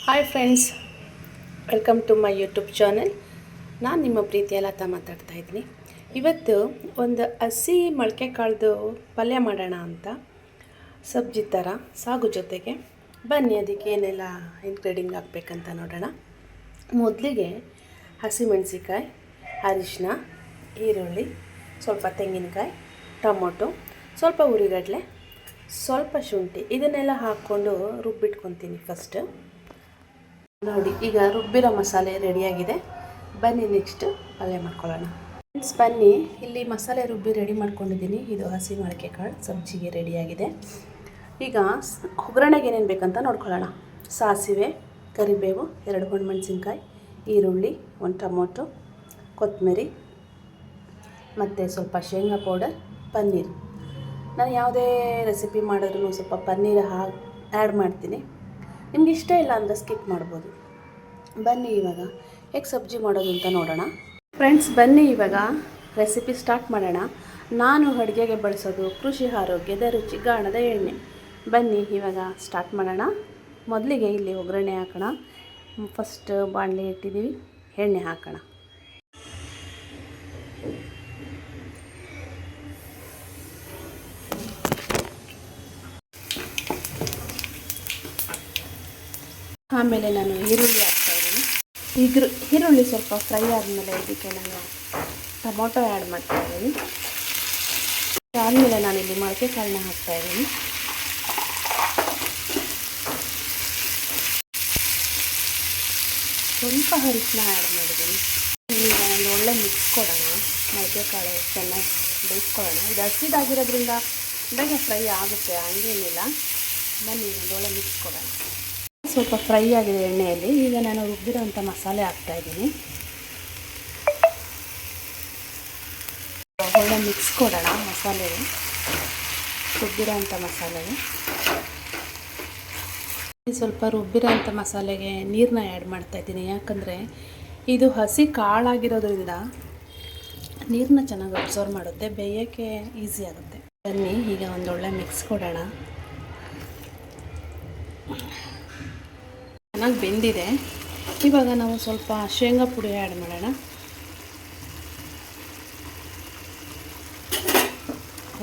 Hi friends, welcome to my YouTube channel. ನಾನು ನಿಮ್ಮ ಪ್ರೀತಿಯ ಲತಾ ಮಾತಾಡ್ತಾ ಇದ್ದೀನಿ. ಇವತ್ತು ಒಂದು ಹಸಿ ಮೊಳಕೆ ಕಾಳ್ದು ಪಲ್ಯ ಮಾಡೋಣ ಅಂತ, ಸಬ್ಜಿ ಥರ ಸಾಗು ಜೊತೆಗೆ. ಬನ್ನಿ ಅದಕ್ಕೆ ಏನೆಲ್ಲ ಇಂಗ್ರೀಡಿಯಂಟ್ ಹಾಕಬೇಕಂತ ನೋಡೋಣ. ಮೊದಲಿಗೆ ಹಸಿಮೆಣಸಿಕಾಯಿ, ಅರಿಶಿನ, ಈರುಳ್ಳಿ, ಸ್ವಲ್ಪ ತೆಂಗಿನಕಾಯಿ, ಟೊಮೊಟೊ, ಸ್ವಲ್ಪ ಉರಿಗಡಲೆ, ಸ್ವಲ್ಪ ಶುಂಠಿ, ಇದನ್ನೆಲ್ಲ ಹಾಕ್ಕೊಂಡು ರುಬ್ಬಿಟ್ಕೊತೀನಿ ಫಸ್ಟ್. ನೋಡಿ, ಈಗ ರುಬ್ಬಿರೋ ಮಸಾಲೆ ರೆಡಿಯಾಗಿದೆ. ಬನ್ನಿ ನೆಕ್ಸ್ಟ್ ಪಲ್ಯ ಮಾಡ್ಕೊಳ್ಳೋಣ. ಫ್ರೆಂಡ್ಸ್ ಬನ್ನಿ, ಇಲ್ಲಿ ಮಸಾಲೆ ರುಬ್ಬಿ ರೆಡಿ ಮಾಡ್ಕೊಂಡಿದ್ದೀನಿ. ಇದು ಹಸಿ ಮೊಳಕೆ ಕಾಳು ಸಬ್ಜಿಗೆ ರೆಡಿಯಾಗಿದೆ. ಈಗ ಒಗ್ಗರಣೆಗೆ ಏನೇನು ಬೇಕಂತ ನೋಡ್ಕೊಳ್ಳೋಣ. ಸಾಸಿವೆ, ಕರಿಬೇವು, 2 ಒಣಮೆಣಸಿನ್ಕಾಯಿ, ಈರುಳ್ಳಿ, 1 ಟೊಮೊಟೊ, ಕೊತ್ತಂಬರಿ, ಮತ್ತು ಸ್ವಲ್ಪ ಶೇಂಗಾ ಪೌಡರ್, ಪನ್ನೀರ್. ನಾನು ಯಾವುದೇ ರೆಸಿಪಿ ಮಾಡಿದ್ರೂ ಸ್ವಲ್ಪ ಪನ್ನೀರ್ ಆ್ಯಡ್ ಮಾಡ್ತೀನಿ. ನಿಮ್ಗೆ ಇಷ್ಟ ಇಲ್ಲ ಅಂದರೆ ಸ್ಕಿಪ್ ಮಾಡ್ಬೋದು. ಬನ್ನಿ ಇವಾಗ ಹೇಗೆ ಸಬ್ಜಿ ಮಾಡೋದು ಅಂತ ನೋಡೋಣ. ಫ್ರೆಂಡ್ಸ್ ಬನ್ನಿ ಇವಾಗ ರೆಸಿಪಿ ಸ್ಟಾರ್ಟ್ ಮಾಡೋಣ. ನಾನು ಅಡುಗೆಗೆ ಬಳಸೋದು ಕೃಷಿ ಆರೋಗ್ಯದ ರುಚಿಗಾಣದ ಎಣ್ಣೆ. ಬನ್ನಿ ಇವಾಗ ಸ್ಟಾರ್ಟ್ ಮಾಡೋಣ. ಮೊದಲಿಗೆ ಇಲ್ಲಿ ಒಗ್ಗರಣೆ ಹಾಕೋಣ. ಫಸ್ಟ್ ಬಾಣಲೆ ಇಟ್ಟಿದ್ದೀವಿ, ಎಣ್ಣೆ ಹಾಕೋಣ. ಆಮೇಲೆ ನಾನು ಈರುಳ್ಳಿ ಹಾಕ್ತಾಯಿದ್ದೀನಿ. ಈರುಳ್ಳಿ ಸ್ವಲ್ಪ ಫ್ರೈ ಆದಮೇಲೆ ಇದಕ್ಕೆ ನಾನು ಟೊಮೊಟೊ ಆ್ಯಡ್ ಮಾಡ್ತಾಯಿದ್ದೀನಿ. ಆದಮೇಲೆ ನಾನಿಲ್ಲಿ ಮೊಳಕೆ ಕಾಳನ್ನ ಹಾಕ್ತಾಯಿದ್ದೀನಿ. ಸ್ವಲ್ಪ ಅರಿಶಿನ ಆ್ಯಡ್ ಮಾಡಿದ್ದೀನಿ. ಈಗ ಒಂದು ಒಳ್ಳೆ ಮಿಕ್ಸ್ ಕೊಡೋಣ. ಮೊಳಕೆ ಕಾಳು ಚೆನ್ನಾಗಿ ಬೇಯಿಸ್ಕೊಳ್ಳೋಣ. ಇದು ಹಸಿದಾಗಿರೋದ್ರಿಂದ ಬೇಗ ಫ್ರೈ ಆಗುತ್ತೆ, ಹಂಗೇನಿಲ್ಲ. ಬನ್ನಿ ಒಂದು ಒಳ್ಳೆ ಮಿಕ್ಸ್ ಕೊಡೋಣ. ಸ್ವಲ್ಪ ಫ್ರೈ ಆಗಿದೆ ಎಣ್ಣೆಯಲ್ಲಿ. ಈಗ ನಾನು ರುಬ್ಬಿರೋಂಥ ಮಸಾಲೆ ಹಾಕ್ತಾಯಿದ್ದೀನಿ. ಒಳ್ಳೆ ಮಿಕ್ಸ್ ಕೊಡೋಣ ಮಸಾಲೆಗೆ, ರುಬ್ಬಿರೋಂಥ ಮಸಾಲೆಗೆ. ಸ್ವಲ್ಪ ರುಬ್ಬಿರೋಂಥ ಮಸಾಲೆಗೆ ನೀರನ್ನ ಆ್ಯಡ್ ಮಾಡ್ತಾಯಿದ್ದೀನಿ. ಯಾಕಂದರೆ ಇದು ಹಸಿ ಕಾಳಾಗಿರೋದ್ರಿಂದ ನೀರನ್ನ ಚೆನ್ನಾಗಿ ಅಬ್ಸರ್ವ್ ಮಾಡುತ್ತೆ, ಬೇಯೋಕ್ಕೆ ಈಸಿ ಆಗುತ್ತೆ. ಬನ್ನಿ ಈಗ ಒಂದೊಳ್ಳೆ ಮಿಕ್ಸ್ ಕೊಡೋಣ. ಚೆನ್ನಾಗಿ ಬೆಂದಿದೆ. ಇವಾಗ ನಾವು ಸ್ವಲ್ಪ ಶೇಂಗಾ ಪುಡಿ ಆ್ಯಡ್ ಮಾಡೋಣ.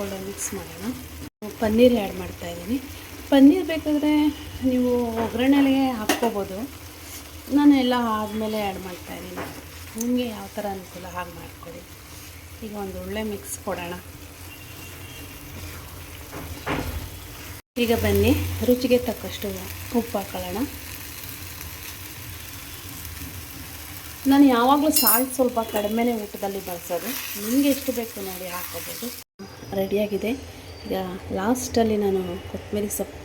ಒಳ್ಳೆ ಮಿಕ್ಸ್ ಮಾಡೋಣ. ಪನ್ನೀರ್ ಆ್ಯಡ್ ಮಾಡ್ತಾಯಿದ್ದೀನಿ. ಪನ್ನೀರ್ ಬೇಕಾದರೆ ನೀವು ಒಗ್ಗರಣೆಗೆ ಹಾಕ್ಕೋಬೋದು. ನಾನು ಎಲ್ಲ ಆದಮೇಲೆ ಆ್ಯಡ್ ಮಾಡ್ತಾಯಿದ್ದೀನಿ. ನಿಮಗೆ ಯಾವ ಥರ ಅನುಕೂಲ ಹಾಗೆ ಮಾಡ್ಕೊಳ್ಳಿ. ಈಗ ಒಂದು ಒಳ್ಳೆ ಮಿಕ್ಸ್ ಕೊಡೋಣ. ಈಗ ಬನ್ನಿ ರುಚಿಗೆ ತಕ್ಕಷ್ಟು ಉಪ್ಪು ಹಾಕೊಳ್ಳೋಣ. ನಾನು ಯಾವಾಗಲೂ ಸಾಲ್ಟ್ ಸ್ವಲ್ಪ ಕಡಿಮೆನೇ ಊಟದಲ್ಲಿ ಬಳಸೋದು. ನಿಮಗೆ ಎಷ್ಟು ಬೇಕು ನೋಡಿ ಹಾಕೋಬೋದು. ರೆಡಿಯಾಗಿದೆ. ಈಗ ಲಾಸ್ಟಲ್ಲಿ ನಾನು ಕೊತ್ತಂಬರಿ ಸೊಪ್ಪು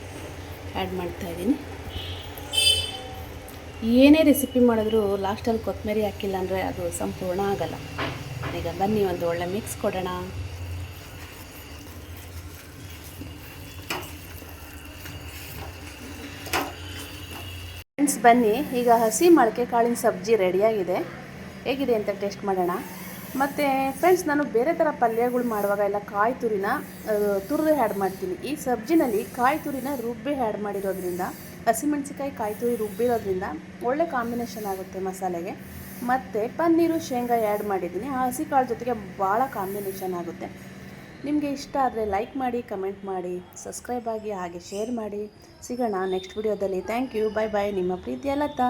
ಆ್ಯಡ್ ಮಾಡ್ತಾಯಿದ್ದೀನಿ. ಏನೇ ರೆಸಿಪಿ ಮಾಡಿದ್ರೂ ಲಾಸ್ಟಲ್ಲಿ ಕೊತ್ತಂಬರಿ ಹಾಕಿಲ್ಲ ಅಂದರೆ ಅದು ಸಂಪೂರ್ಣ ಆಗಲ್ಲ. ಈಗ ಬನ್ನಿ ಒಂದು ಒಳ್ಳೆ ಮಿಕ್ಸ್ ಕೊಡೋಣ. ಫ್ರೆಂಡ್ಸ್ ಬನ್ನಿ, ಈಗ ಹಸಿ ಮೊಳಕೆ ಕಾಳಿನ ಸಬ್ಜಿ ರೆಡಿಯಾಗಿದೆ. ಹೇಗಿದೆ ಅಂತ ಟೇಸ್ಟ್ ಮಾಡೋಣ. ಮತ್ತು ಫ್ರೆಂಡ್ಸ್, ನಾನು ಬೇರೆ ಥರ ಪಲ್ಯಗಳು ಮಾಡುವಾಗ ಎಲ್ಲ ಕಾಯಿ ತುರಿನ ತುರಿದು ಆ್ಯಡ್ ಮಾಡ್ತೀನಿ. ಈ ಸಬ್ಜಿನಲ್ಲಿ ಕಾಯಿ ತುರಿನ ರುಬ್ಬಿ ಆ್ಯಡ್ ಮಾಡಿರೋದ್ರಿಂದ, ಹಸಿಮೆಣಸಿಕಾಯಿ ಕಾಯಿ ತುರಿ ರುಬ್ಬಿರೋದ್ರಿಂದ ಒಳ್ಳೆ ಕಾಂಬಿನೇಷನ್ ಆಗುತ್ತೆ ಮಸಾಲೆಗೆ. ಮತ್ತು ಪನ್ನೀರು ಶೇಂಗಾ ಆ್ಯಡ್ ಮಾಡಿದ್ದೀನಿ. ಆ ಹಸಿ ಕಾಳು ಜೊತೆಗೆ ಭಾಳ ಕಾಂಬಿನೇಷನ್ ಆಗುತ್ತೆ. ನಿಮಗೆ ಇಷ್ಟ ಆದರೆ ಲೈಕ್ ಮಾಡಿ, ಕಮೆಂಟ್ ಮಾಡಿ, ಸಬ್ಸ್ಕ್ರೈಬ್ ಆಗಿ, ಹಾಗೆ ಶೇರ್ ಮಾಡಿ. ಸಿಗೋಣ ನೆಕ್ಸ್ಟ್ ವಿಡಿಯೋದಲ್ಲಿ. Thank you. Bye bye. ನಿಮ್ಮ ಪ್ರೀತಿಯ ಲತಾ.